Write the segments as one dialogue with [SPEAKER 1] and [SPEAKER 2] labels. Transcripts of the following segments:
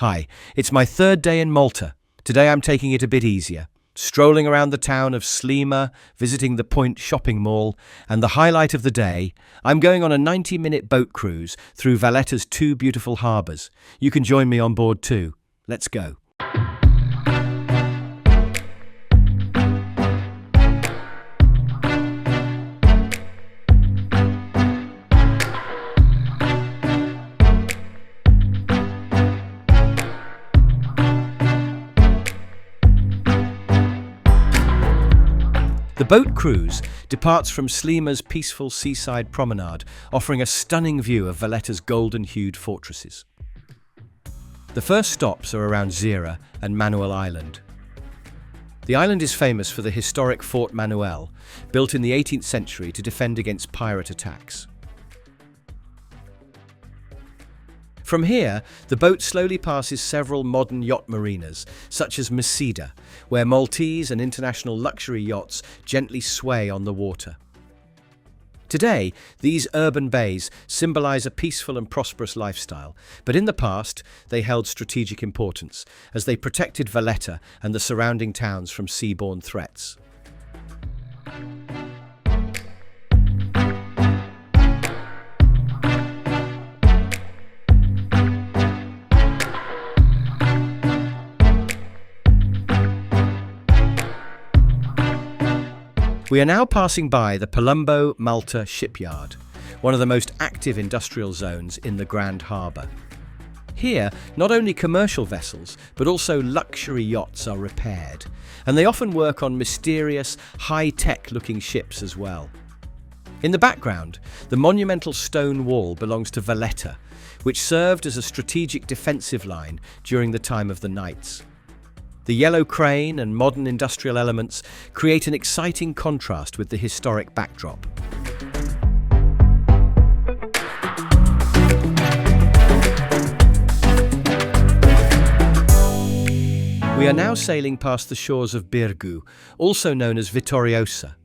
[SPEAKER 1] Hi, it's my third day in Malta. Today I'm taking it a bit easier, strolling around the town of Sliema, visiting the Point shopping mall, and the highlight of the day, I'm going on a 90-minute boat cruise through Valletta's two beautiful harbours. You can join me on board too. Let's go. The boat cruise departs from Sliema's peaceful seaside promenade, offering a stunning view of Valletta's golden-hued fortresses. The first stops are around Zira and Manuel Island. The island is famous for the historic Fort Manuel, built in the 18th century to defend against pirate attacks. From here, the boat slowly passes several modern yacht marinas, such as Marsamxett, where Maltese and international luxury yachts gently sway on the water. Today, these urban bays symbolize a peaceful and prosperous lifestyle, but in the past, they held strategic importance, as they protected Valletta and the surrounding towns from seaborne threats. We are now passing by the Palumbo, Malta shipyard, one of the most active industrial zones in the Grand Harbour. Here, not only commercial vessels, but also luxury yachts are repaired, and they often work on mysterious, high-tech looking ships as well. In the background, the monumental stone wall belongs to Valletta, which served as a strategic defensive line during the time of the Knights. The yellow crane and modern industrial elements create an exciting contrast with the historic backdrop. We are now sailing past the shores of Birgu, also known as Vittoriosa.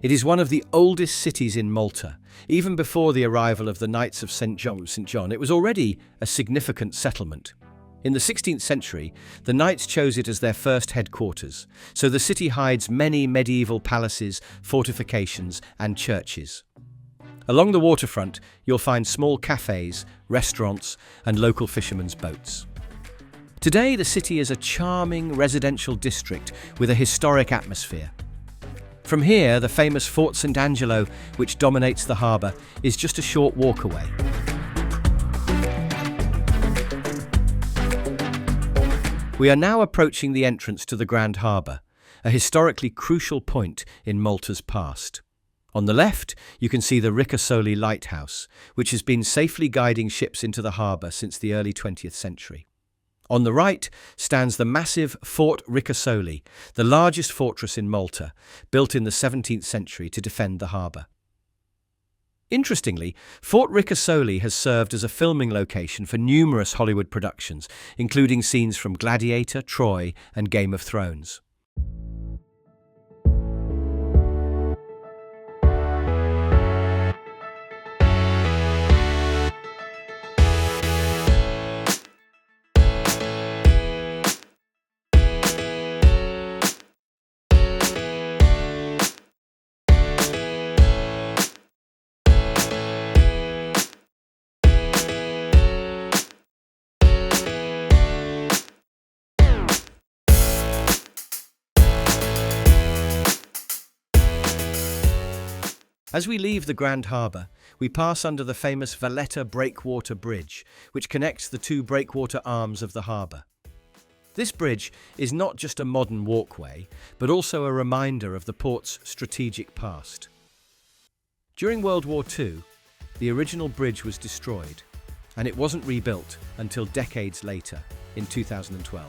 [SPEAKER 1] It is one of the oldest cities in Malta. Even before the arrival of the Knights of St. John, it was already a significant settlement. In the 16th century, the Knights chose it as their first headquarters, so the city hides many medieval palaces, fortifications, and churches. Along the waterfront, you'll find small cafes, restaurants, and local fishermen's boats. Today, the city is a charming residential district with a historic atmosphere. From here, the famous Fort St. Angelo, which dominates the harbour, is just a short walk away. We are now approaching the entrance to the Grand Harbour, a historically crucial point in Malta's past. On the left, you can see the Ricasoli lighthouse, which has been safely guiding ships into the harbour since the early 20th century. On the right stands the massive Fort Ricasoli, the largest fortress in Malta, built in the 17th century to defend the harbour. Interestingly, Fort Ricasoli has served as a filming location for numerous Hollywood productions, including scenes from Gladiator, Troy, and Game of Thrones. As we leave the Grand Harbour, we pass under the famous Valletta Breakwater Bridge, which connects the two breakwater arms of the harbour. This bridge is not just a modern walkway, but also a reminder of the port's strategic past. During World War II, the original bridge was destroyed, and it wasn't rebuilt until decades later, in 2012.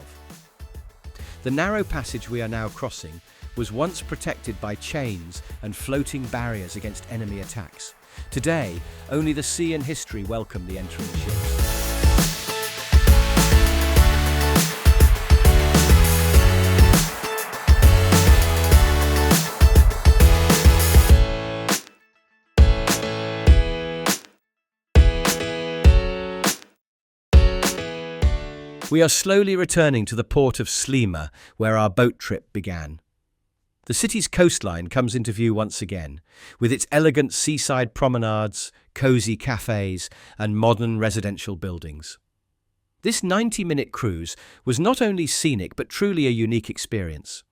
[SPEAKER 1] The narrow passage we are now crossing was once protected by chains and floating barriers against enemy attacks. Today, only the sea and history welcome the entering ships. We are slowly returning to the port of Sliema, where our boat trip began. The city's coastline comes into view once again, with its elegant seaside promenades, cosy cafes, and modern residential buildings. This 90-minute cruise was not only scenic but truly a unique experience.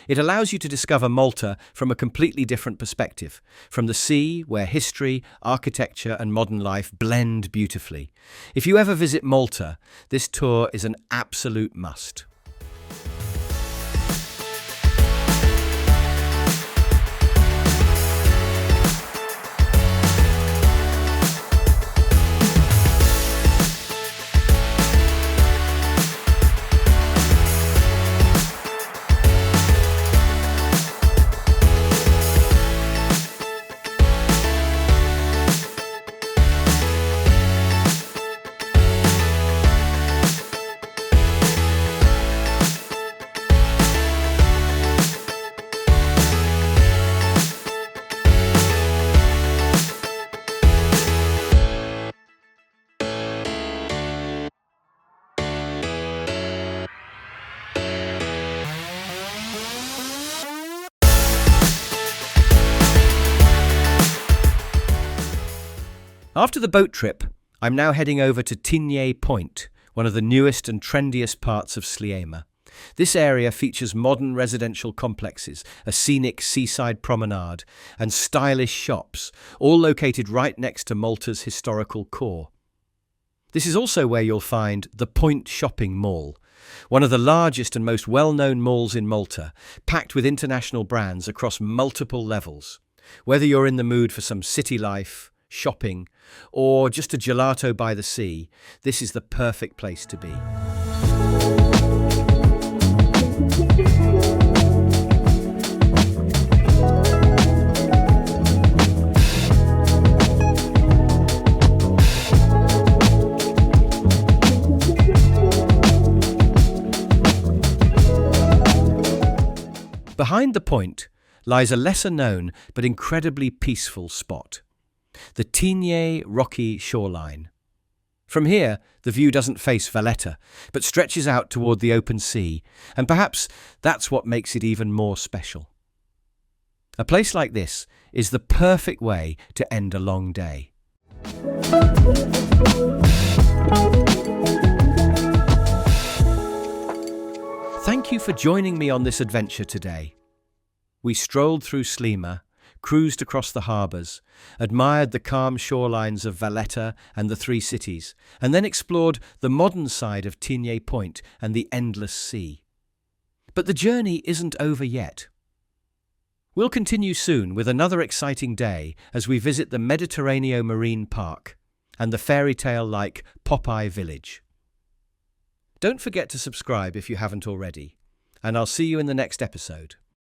[SPEAKER 1] It allows you to discover Malta from a completely different perspective, from the sea, where history, architecture, and modern life blend beautifully. If you ever visit Malta, this tour is an absolute must. After the boat trip, I'm now heading over to Tigné Point, one of the newest and trendiest parts of Sliema. This area features modern residential complexes, a scenic seaside promenade, and stylish shops, all located right next to Malta's historical core. This is also where you'll find the Point Shopping Mall, one of the largest and most well-known malls in Malta, packed with international brands across multiple levels. Whether you're in the mood for some city life, shopping, or just a gelato by the sea, this is the perfect place to be. Behind the point lies a lesser-known but incredibly peaceful spot, the Tigné rocky shoreline. From here, the view doesn't face Valletta, but stretches out toward the open sea, and perhaps that's what makes it even more special. A place like this is the perfect way to end a long day. Thank you for joining me on this adventure today. We strolled through Sliema, cruised across the harbours, admired the calm shorelines of Valletta and the three cities, and then explored the modern side of Tigné Point and the endless sea. But the journey isn't over yet. We'll continue soon with another exciting day as we visit the Mediterraneo Marine Park and the fairy tale-like Popeye Village. Don't forget to subscribe if you haven't already, and I'll see you in the next episode.